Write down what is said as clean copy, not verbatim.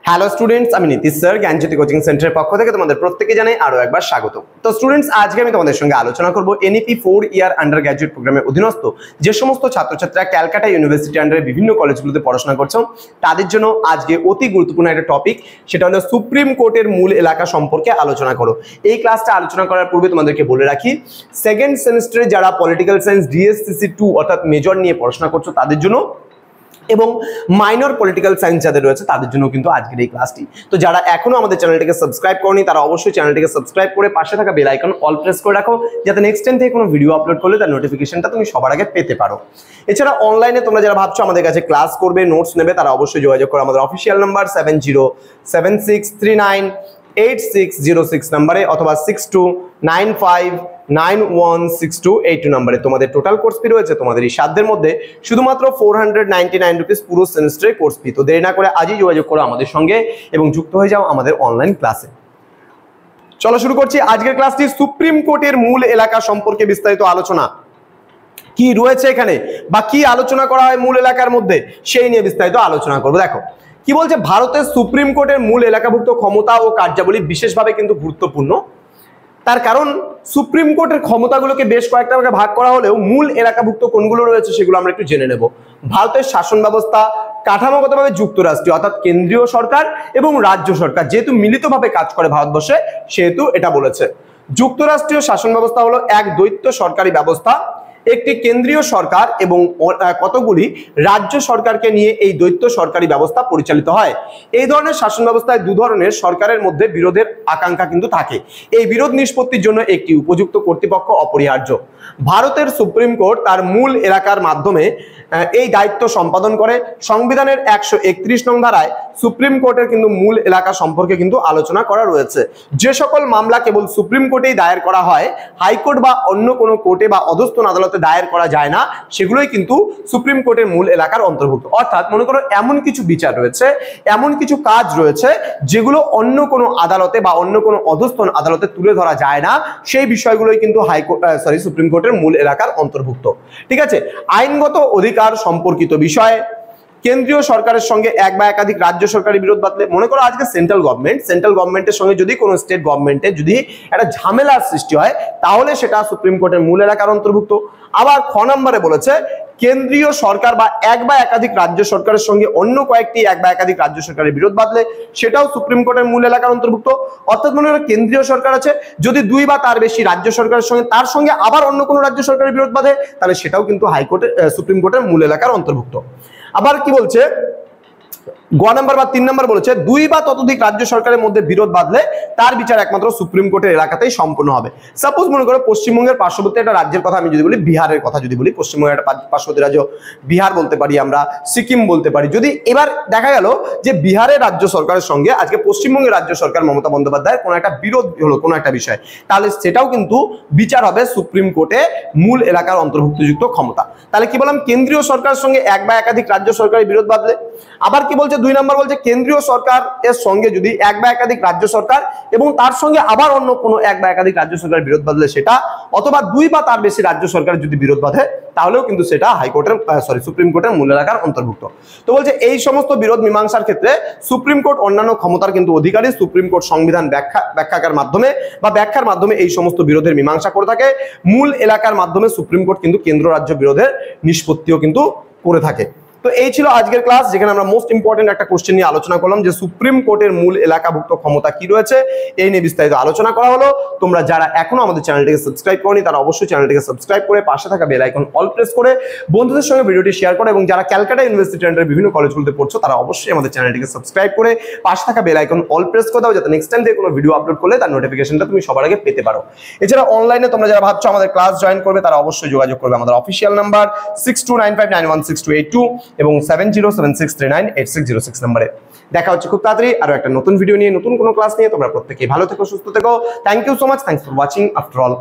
Hello students, আমি Nitish sir জ্ঞানজ্যোতি coaching সেন্টারের পক্ষ থেকে তোমাদের প্রত্যেককে জানাই আরো একবার স্বাগত। তো স্টুডেন্টস, আজকে আমি তোমাদের সঙ্গে আলোচনা করব এনইপি 4 ইয়ার আন্ডার গ্র্যাজুয়েট প্রোগ্রামের অধীনস্থ যে সমস্ত ছাত্রছাত্রীরা ক্যালকাটা ইউনিভার্সিটি আন্ডারে বিভিন্ন কলেজগুলোতে পড়াশোনা করছো তাদের জন্য আজকে অতি গুরুত্বপূর্ণ একটা টপিক, সেটা হলো সুপ্রিম কোর্টের মূল এলাকা সম্পর্কে আলোচনা করো। এই ক্লাসটা আলোচনা করার পূর্বে তোমাদেরকে বলে রাখি, সেকেন্ড সেমিস্টারে যারা পলিটিক্যাল সায়েন্স ডিএসসিসি 2 অর্থাৎ মেজর নিয়ে পড়াশোনা করছো তাদের জন্য এবং মাইনর পলিটিক্যাল সায়েন্স যাদের রয়েছে তাদের জন্য কিন্তু আজকের এই ক্লাসটি। তো যারা এখনো আমাদের চ্যানেলটিকে সাবস্ক্রাইব করনি তারা অবশ্যই চ্যানেলটিকে সাবস্ক্রাইব করে পাশে থাকা বেল আইকন অল প্রেস করে রাখো, যাতে নেক্সট টাইম থেকে কোনো ভিডিও আপলোড করলে তার নোটিফিকেশনটা তুমি সবার আগে পেতে পারো। এছাড়া অনলাইনে তোমরা যারা ভাবছো আমাদের কাছে ক্লাস করবে, নোটস নেবে, তারা অবশ্যই যোগাযোগ করো আমাদের অফিসিয়াল নাম্বার 7076398606 নাম্বারে অথবা 6295916282 নাম্বারে। তোমাদের টোটাল কোর্স ফি রয়েছে তোমাদের এই সাধ্যের মধ্যে শুধুমাত্র 499 রুপিস পুরো সেমিস্টারের কোর্স ফি। তো দেরি না করে আজই যোগাযোগ করো আমাদের সঙ্গে এবং যুক্ত হয়ে যাও আমাদের অনলাইন ক্লাসে। চলো শুরু করছি আজকের ক্লাসটি। সুপ্রিম কোর্টের মূল এলাকা সম্পর্কে বিস্তারিত আলোচনা কি রয়েছে এখানে বা কি আলোচনা করা হয় মূল এলাকার মধ্যে সেই নিয়ে বিস্তারিত আলোচনা করবো। দেখো কি বলছে, ভারতের সুপ্রিম কোর্টের মূল এলাকাভুক্ত ক্ষমতা ও কার্যাবলী বিশেষভাবে কিন্তু গুরুত্বপূর্ণ। তার কারণ সুপ্রিম কোর্টের ক্ষমতাগুলোকে বেশ কয়েকটা ভাগে ভাগ করা হলেও মূল এলাকাভুক্ত কোনগুলো রয়েছে সেগুলো আমরা একটু জেনে নেব। ভারতের শাসন ব্যবস্থা কাঠামোগতভাবে যুক্তরাষ্ট্রীয় অর্থাৎ কেন্দ্রীয় সরকার এবং রাজ্য সরকার যেহেতু মিলিতভাবে কাজ করে ভারতবর্ষে সেহেতু এটা বলেছে। যুক্তরাষ্ট্রীয় শাসন ব্যবস্থা হলো এক দ্বৈত সরকারি ব্যবস্থা, একটি কেন্দ্রীয় সরকার এবং কতগুলি রাজ্য সরকারকে নিয়ে এই দ্বৈত সরকারি ব্যবস্থা পরিচালিত হয়। এই ধরনের শাসন ব্যবস্থায় দু ধরনের সরকারের মধ্যে বিরোধের আকাঙ্ক্ষা কিন্তু থাকে। এই বিরোধ নিষ্পত্তির জন্য একটি উপযুক্ত কর্তৃপক্ষ অপরিহার্য। ভারতের সুপ্রিম কোর্ট তার মূল এলাকার মাধ্যমে এই দায়িত্ব সম্পাদন করে। সংবিধানের 131 নং ধারায় সুপ্রিম কোর্টের কিন্তু মূল এলাকা সম্পর্কে কিন্তু আলোচনা করা রয়েছে। যে সকল মামলা কেবল সুপ্রিম কোর্টেই দায়ের করা হয়, হাইকোর্ট বা অন্য কোনো কোর্টে বা অধস্তন আদালতে দায়ের করা যায় না, সেগুলোই কিন্তু সুপ্রিম কোর্টের মূল এলাকার অন্তর্ভুক্ত। অর্থাৎ মনে করো এমন কিছু বিচার রয়েছে, এমন কিছু কাজ রয়েছে যেগুলো অন্য কোনো আদালতে বা অন্য কোনো অধস্তন আদালতে তুলে ধরা যায় না, সেই বিষয়গুলোই কিন্তু সুপ্রিম কোর্টের মূল এলাকার অন্তর্ভুক্ত। ঠিক আছে। আইনগত অধিকার সম্পর্কিত বিষয়ে কেন্দ্রীয় সরকারের সঙ্গে এক বা একাধিক রাজ্য সরকারের বিরোধ বাঁধলে, মনে করো আজকে সেন্ট্রাল গভর্নমেন্টের সঙ্গে যদি কোনো স্টেট গভর্নমেন্টের যদি একটা ঝামেলার সৃষ্টি হয় তাহলে সেটা সুপ্রিম কোর্টের মূল এলাকার অন্তর্ভুক্ত। আবার খ নম্বরে বলেছে কেন্দ্রীয় সরকার বা এক বা একাধিক রাজ্য সরকারের সঙ্গে অন্য কয়েকটি এক বা একাধিক রাজ্য সরকারের বিরোধ বাঁধলে সেটাও সুপ্রিম কোর্টের মূল এলাকার অন্তর্ভুক্ত। অর্থাৎ মনে করো কেন্দ্রীয় সরকার আছে, যদি দুই বা তার বেশি রাজ্য সরকারের সঙ্গে তার সঙ্গে আবার অন্য কোনো রাজ্য সরকারের বিরোধ বাঁধে তাহলে সেটাও কিন্তু সুপ্রিম কোর্টের মূল এলাকার অন্তর্ভুক্ত। আবার কি বলছে, গ নাম্বার বা 3 নাম্বার বলেছে দুই বা ততোধিক রাজ্য সরকারের মধ্যে বিরোধ বাঁধলে তার বিচার একমাত্র সুপ্রিম কোর্টের এলাকাতেই সম্পন্ন হবে। সাপোজ মনে করো পশ্চিমবঙ্গের পার্শ্ববর্তী একটা রাজ্যের কথা আমি যদি বলি, বিহারের কথা যদি বলি, পশ্চিমবঙ্গের একটা পার্শ্ববর্তী রাজ্য বিহার বলতে পারি, আমরা সিকিম বলতে পারি। যদি এবার দেখা গেল যে বিহারের রাজ্য সরকারের সঙ্গে আজকে পশ্চিমবঙ্গের রাজ্য সরকার মমতা বন্দ্যোপাধ্যায়ের কোনো একটা বিরোধ হলো কোনো একটা বিষয়, তাহলে সেটাও কিন্তু বিচার হবে সুপ্রিম কোর্টে মূল এলাকার অন্তর্ভুক্তযুক্ত ক্ষমতা। তাহলে কি বললাম, কেন্দ্রীয় সরকারের সঙ্গে এক বা একাধিক রাজ্য সরকারের বিরোধ বাঁধলে। আবার কি বলছে 2 নম্বর বলছে কেন্দ্রীয় সরকার এর সঙ্গে যদি এক বা একাধিক রাজ্য সরকার এবং তার সঙ্গে আবার অন্য কোনো এক বা একাধিক রাজ্য সরকার বিরোধ বাঁধলে সেটা, অথবা দুই বা তার বেশি রাজ্য সরকার যদি বিরোধ বাঁধে তাহলেও কিন্তু সেটা সুপ্রিম কোর্টের মূল এলাকার অন্তর্ভুক্ত। তো বলছে এই সমস্ত বিরোধ মীমাংসার ক্ষেত্রে সুপ্রিম কোর্ট অন্যান্য ক্ষমতার কিন্তু অধিকারী। সুপ্রিম কোর্ট সংবিধান ব্যাখ্যার মাধ্যমে বা ব্যাখ্যার মাধ্যমে এই সমস্ত বিরোধের মীমাংসা করে থাকে। মূল এলাকার মাধ্যমে সুপ্রিম কোর্ট কিন্তু কেন্দ্র রাজ্য বিরোধের নিষ্পত্তিও কিন্তু করে থাকে। তো এই ছিল আজকের ক্লাস, যেখানে আমরা মোস্ট ইম্পর্টেন্ট একটা কোশ্চেন নিয়ে আলোচনা করলাম যে সুপ্রিম কোর্টের মূল এলাকাভুক্ত ক্ষমতা কি রয়েছে, এই নিয়ে বিস্তারিত আলোচনা করা হলো। তোমরা যারা এখনো আমাদের চ্যানেলটিকে সাবস্ক্রাইব করনি তারা অবশ্যই চ্যানেলটিকে সাবস্ক্রাইব করে পাশে থাকা বেল আইকন অল প্রেস করে বন্ধুদের সঙ্গে ভিডিওটি শেয়ার করো, এবং যারা ক্যালকাটা ইউনিভার্সিটি আন্ডারে বিভিন্ন কলেজগুলোতে পড়ছো তারা অবশ্যই আমাদের চ্যানেলটিকে সাবস্ক্রাইব করে পাশে থাকা বেল আইকন অল প্রেস করে দাও, যাতে নেক্সট টাইম থেকে কোনো ভিডিও আপলোড করলে তার নোটিফিকেশনটা তুমি সবার আগে পেতে পারো। এছাড়া অনলাইনে তোমরা যারা ভাবছো আমাদের ক্লাস জয়েন করবে তারা অবশ্যই যোগাযোগ করবে আমাদের অফিসিয়াল নাম্বার 6295916282 এবং 7076398606 নম্বরে। দেখা হচ্ছে খুব তাড়াতাড়ি আরো একটা নতুন ভিডিও নিয়ে, নতুন কোনো ক্লাস নিয়ে। তোমরা প্রত্যেকেই ভালো থেকো, সুস্থ থেকো। Thank you so much. Thanks for watching after all.